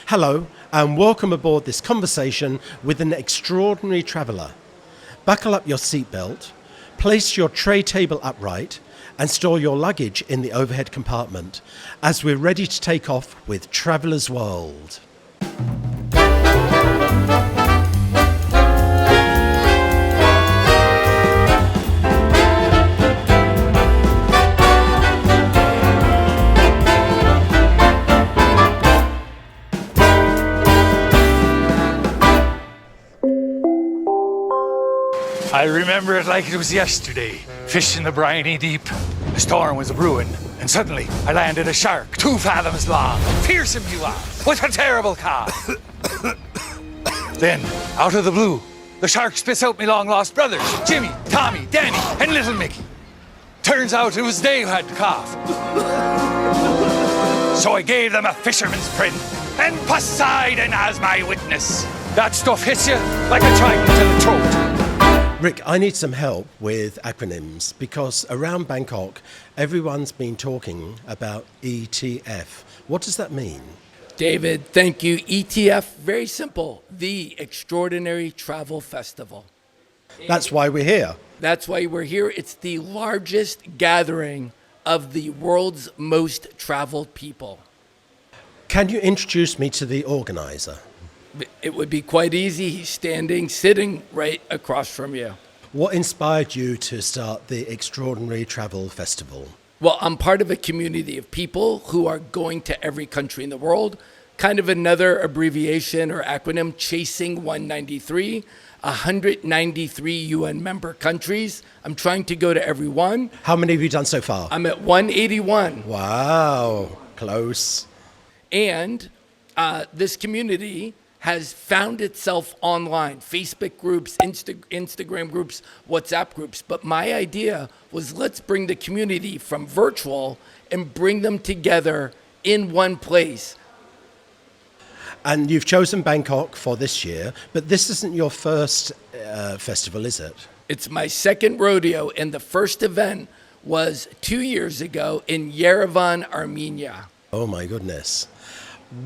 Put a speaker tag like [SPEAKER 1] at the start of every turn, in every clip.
[SPEAKER 1] Hello, and welcome aboard this conversation with an extraordinary traveller. Buckle up your seatbelt, place your tray table upright, and store your luggage in the overhead compartment as we're ready to take off with Traveller's World.
[SPEAKER 2] I remember it like it was yesterday, fish in the briny deep. The storm was brewing, and suddenly I landed a shark 2 fathoms long, fearsome he was, with a terrible cough. Then, out of the blue, the shark spits out me long-lost brothers, Jimmy, Tommy, Danny, and little Mickey. Turns out it was they who had the cough. So I gave them a fisherman's grin, and Poseidon as my witness. That stuff hits you like a trident to the throat.
[SPEAKER 1] Rick, I need some help with acronyms because around Bangkok, everyone's been talking about ETF. What does that mean?
[SPEAKER 3] David, thank you. ETF, very simple. The Extraordinary Travel Festival.
[SPEAKER 1] That's why we're here.
[SPEAKER 3] That's why we're here. It's the largest gathering of the world's most traveled people.
[SPEAKER 1] Can you introduce me to the organizer?
[SPEAKER 3] It would be quite easy. He's sitting right across from you.
[SPEAKER 1] What inspired you to start the Extraordinary Travel Festival?
[SPEAKER 3] Well, I'm part of a community of people who are going to every country in the world. Kind of another abbreviation or acronym, Chasing 193, 193 UN member countries. I'm trying to go to every one.
[SPEAKER 1] How many have you done so far?
[SPEAKER 3] I'm at 181.
[SPEAKER 1] Wow, close.
[SPEAKER 3] And this community has found itself online, Facebook groups, Instagram groups, WhatsApp groups. But my idea was let's bring the community from virtual and bring them together in one place.
[SPEAKER 1] And you've chosen Bangkok for this year, but this isn't your first festival, is it?
[SPEAKER 3] It's my second rodeo, and the first event was 2 years ago in Yerevan, Armenia.
[SPEAKER 1] Oh my goodness.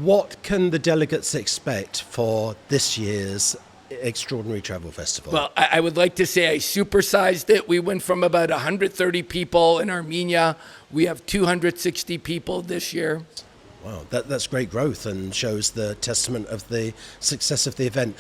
[SPEAKER 1] What can the delegates expect for this year's Extraordinary Travel Festival?
[SPEAKER 3] Well, I would like to say I supersized it. We went from about 130 people in Armenia. We have 260 people this year.
[SPEAKER 1] Wow, that's great growth and shows the testament of the success of the event.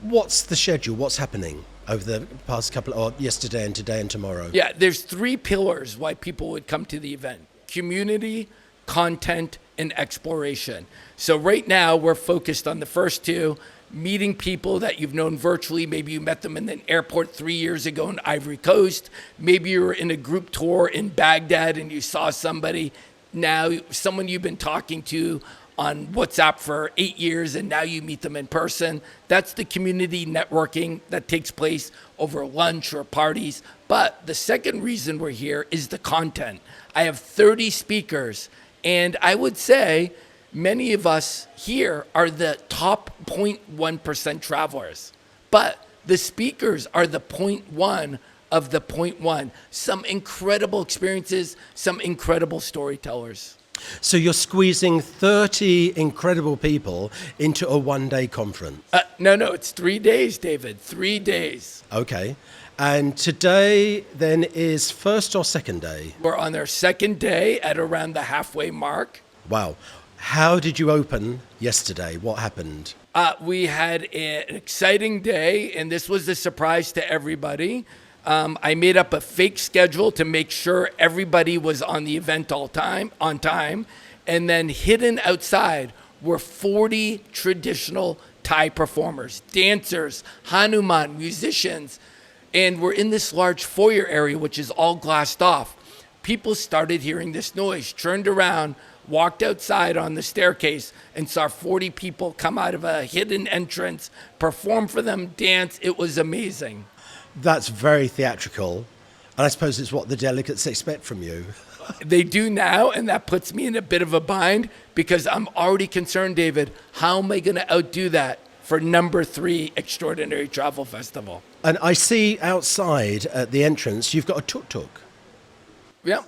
[SPEAKER 1] What's the schedule? What's happening over the past couple, or yesterday and today and tomorrow?
[SPEAKER 3] Yeah, there's 3 pillars why people would come to the event: community, content, and exploration. So right now we're focused on the first 2, meeting people that you've known virtually. Maybe you met them in an airport 3 years ago in Ivory Coast. Maybe you were in a group tour in Baghdad and you saw somebody, now someone you've been talking to on WhatsApp for 8 years, and now you meet them in person. That's the community networking that takes place over lunch or parties. But the second reason we're here is the content. I have 30 speakers, and I would say many of us here are the top 0.1% travelers, but the speakers are the 0.1 of the 0.1. Some incredible experiences, some incredible storytellers.
[SPEAKER 1] So you're squeezing 30 incredible people into a one-day conference?
[SPEAKER 3] No, it's 3 days, David, 3 days.
[SPEAKER 1] Okay. And today then is first or second day?
[SPEAKER 3] We're on our second day at around the halfway mark.
[SPEAKER 1] Wow. How did you open yesterday? What happened?
[SPEAKER 3] We had an exciting day, and this was a surprise to everybody. I made up a fake schedule to make sure everybody was on the event on time. And then hidden outside were 40 traditional Thai performers, dancers, Hanuman, musicians. And we're in this large foyer area, which is all glassed off. People started hearing this noise, turned around, walked outside on the staircase, and saw 40 people come out of a hidden entrance, perform for them, dance. It was amazing.
[SPEAKER 1] That's very theatrical. And I suppose it's what the delegates expect from you.
[SPEAKER 3] They do now, and that puts me in a bit of a bind because I'm already concerned, David. How am I going to outdo that for number 3 Extraordinary Travel Festival?
[SPEAKER 1] And I see outside at the entrance, you've got a tuk-tuk.
[SPEAKER 3] Yeah.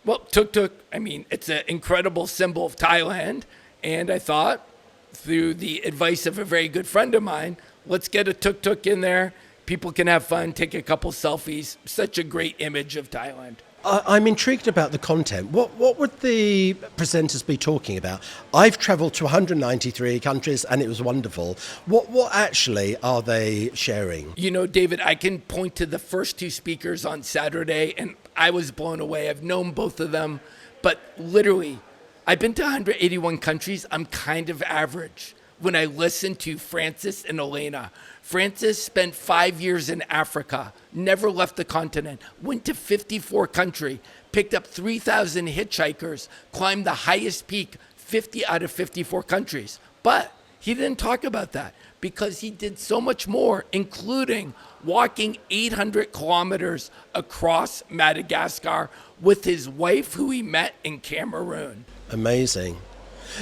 [SPEAKER 3] Well, tuk-tuk, I mean, it's an incredible symbol of Thailand. And I thought, through the advice of a very good friend of mine, let's get a tuk-tuk in there. People can have fun, take a couple selfies. Such a great image of Thailand.
[SPEAKER 1] I'm intrigued about the content. What would the presenters be talking about? I've travelled to 193 countries and it was wonderful. What actually are they sharing?
[SPEAKER 3] You know, David, I can point to the first two speakers on Saturday, and I was blown away. I've known both of them, but literally, I've been to 181 countries. I'm kind of average. When I listen to Francis and Elena, Francis spent 5 years in Africa, never left the continent, went to 54 countries, picked up 3,000 hitchhikers, climbed the highest peak, 50 out of 54 countries. But he didn't talk about that because he did so much more, including walking 800 kilometers across Madagascar with his wife, who he met in Cameroon.
[SPEAKER 1] Amazing.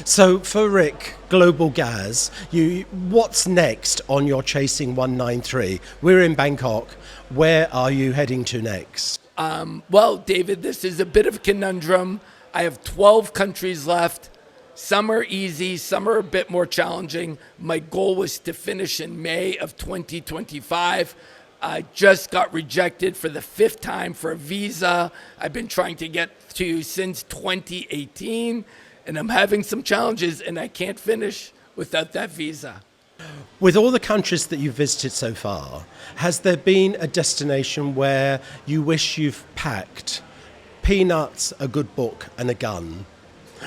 [SPEAKER 1] So for Ric, GlobalGaz, what's next on your Chasing 193? We're in Bangkok. Where are you heading to next?
[SPEAKER 3] Well, David, this is a bit of a conundrum. I have 12 countries left. Some are easy, some are a bit more challenging. My goal was to finish in May of 2025. I just got rejected for the 5th time for a visa I've been trying to get to since 2018. And I'm having some challenges, and I can't finish without that visa.
[SPEAKER 1] With all the countries that you've visited so far, has there been a destination where you wish you've packed peanuts, a good book, and a gun,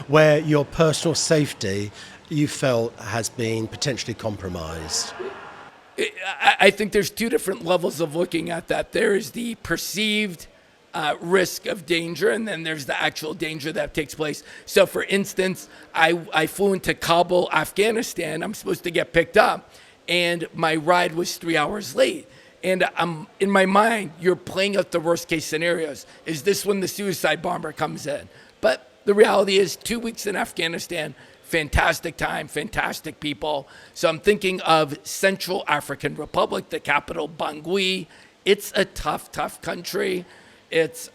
[SPEAKER 1] where your personal safety you felt has been potentially compromised?
[SPEAKER 3] I think there's two different levels of looking at that. There is the perceived risk of danger, and then there's the actual danger that takes place. So for instance, I flew into Kabul, Afghanistan. I'm supposed to get picked up, and my ride was 3 hours late. And in my mind, you're playing out the worst case scenarios. Is this when the suicide bomber comes in? But the reality is 2 weeks in Afghanistan, fantastic time, fantastic people. So I'm thinking of Central African Republic, the capital Bangui. It's a tough country. It's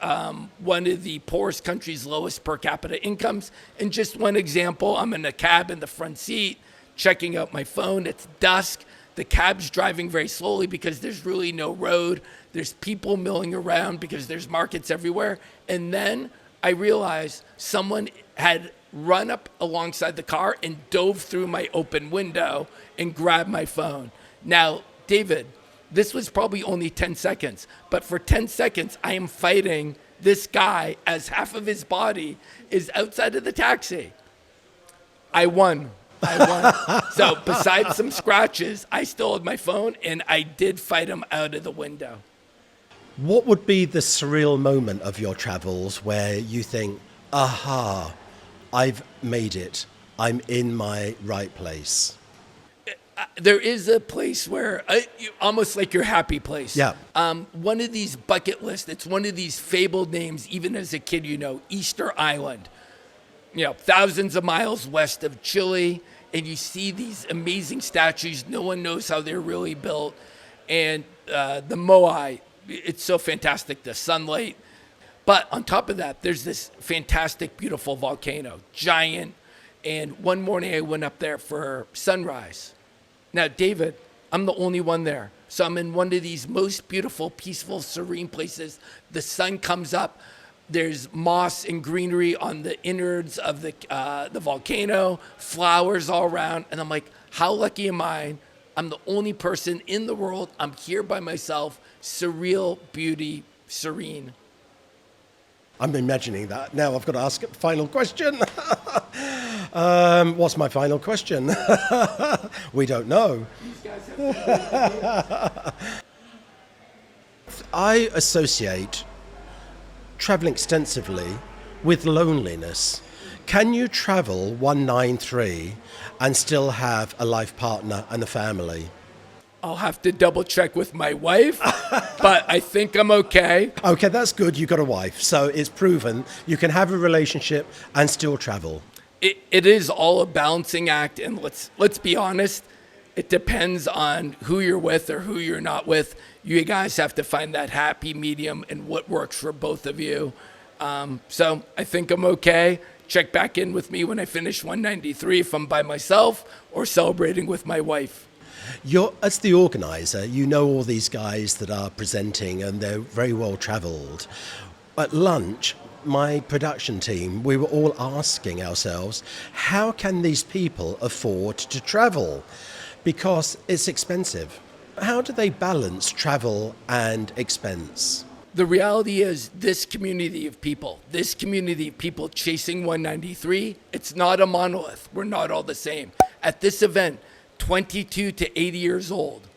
[SPEAKER 3] one of the poorest countries, lowest per capita incomes. And just one example, I'm in a cab in the front seat, checking out my phone. It's dusk. The cab's driving very slowly because there's really no road. There's people milling around because there's markets everywhere. And then I realized someone had run up alongside the car and dove through my open window and grabbed my phone. Now, David, this was probably only 10 seconds, but for 10 seconds, I am fighting this guy as half of his body is outside of the taxi. I won. So besides some scratches, I still had my phone, and I did fight him out of the window.
[SPEAKER 1] What would be the surreal moment of your travels where you think, aha, I've made it. I'm in my right place?
[SPEAKER 3] There is a place where, almost like your happy place.
[SPEAKER 1] Yeah.
[SPEAKER 3] One of these bucket lists, it's one of these fabled names, even as a kid, Easter Island. Thousands of miles west of Chile, and you see these amazing statues. No one knows how they're really built. And the Moai, it's so fantastic, the sunlight. But on top of that, there's this fantastic, beautiful volcano, giant. And one morning I went up there for sunrise. Now, David, I'm the only one there. So I'm in one of these most beautiful, peaceful, serene places. The sun comes up. There's moss and greenery on the innards of the volcano, flowers all around. And I'm like, how lucky am I? I'm the only person in the world. I'm here by myself. Surreal, beauty, serene.
[SPEAKER 1] I'm imagining that. Now I've got to ask a final question. What's my final question? We don't know. I associate traveling extensively with loneliness. Can you travel 193 and still have a life partner and a family?
[SPEAKER 3] I'll have to double check with my wife, but I think I'm okay.
[SPEAKER 1] Okay, that's good. You got a wife, so it's proven you can have a relationship and still travel.
[SPEAKER 3] It is all a balancing act, and let's be honest. It depends on who you're with or who you're not with. You guys have to find that happy medium and what works for both of you. So I think I'm okay. check back in with me when I finish 193 if I'm by myself or celebrating with my wife.
[SPEAKER 1] As the organizer, you know all these guys that are presenting and they're very well traveled. At lunch, my production team, we were all asking ourselves, how can these people afford to travel? Because it's expensive. How do they balance travel and expense?
[SPEAKER 3] The reality is this community of people chasing 193, it's not a monolith. We're not all the same. At this event, 22 to 80 years old,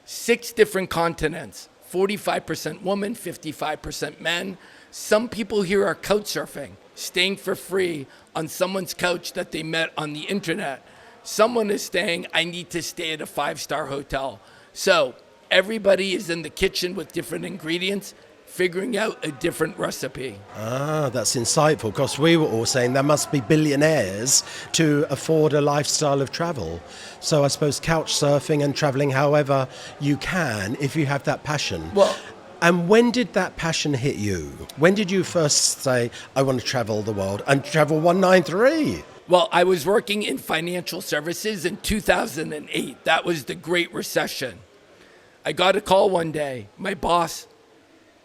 [SPEAKER 3] 6 different continents, 45% women, 55% men. Some people here are couch surfing, staying for free on someone's couch that they met on the internet. Someone is saying, I need to stay at a 5-star hotel. So everybody is in the kitchen with different ingredients, figuring out a different recipe.
[SPEAKER 1] Ah, that's insightful, because we were all saying there must be billionaires to afford a lifestyle of travel. So I suppose couch surfing and traveling however you can if you have that passion.
[SPEAKER 3] Well,
[SPEAKER 1] and when did that passion hit you? When did you first say, I want to travel the world and travel 193?
[SPEAKER 3] Well, I was working in financial services in 2008. That was the Great Recession. I got a call one day. My boss,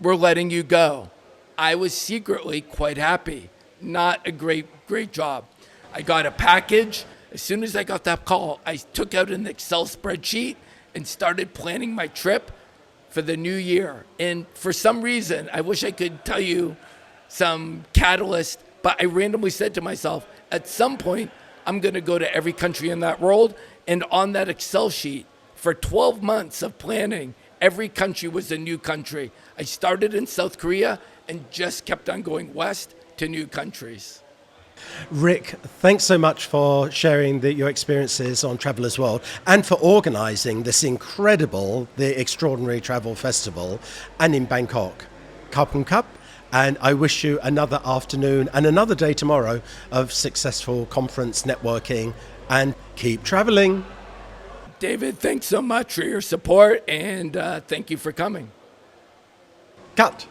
[SPEAKER 3] we're letting you go. I was secretly quite happy. Not a great job. I got a package. As soon as I got that call, I took out an Excel spreadsheet and started planning my trip for the new year. And for some reason, I wish I could tell you some catalyst, but I randomly said to myself, at some point, I'm going to go to every country in that world. And on that Excel sheet, for 12 months of planning, every country was a new country. I started in South Korea and just kept on going west to new countries.
[SPEAKER 1] Ric, thanks so much for sharing your experiences on Traveller's World and for organising this the Extraordinary Travel Festival and in Bangkok. Kapung Cup, and I wish you another afternoon and another day tomorrow of successful conference networking, and keep travelling.
[SPEAKER 3] David, thanks so much for your support, and thank you for coming.
[SPEAKER 1] Cut.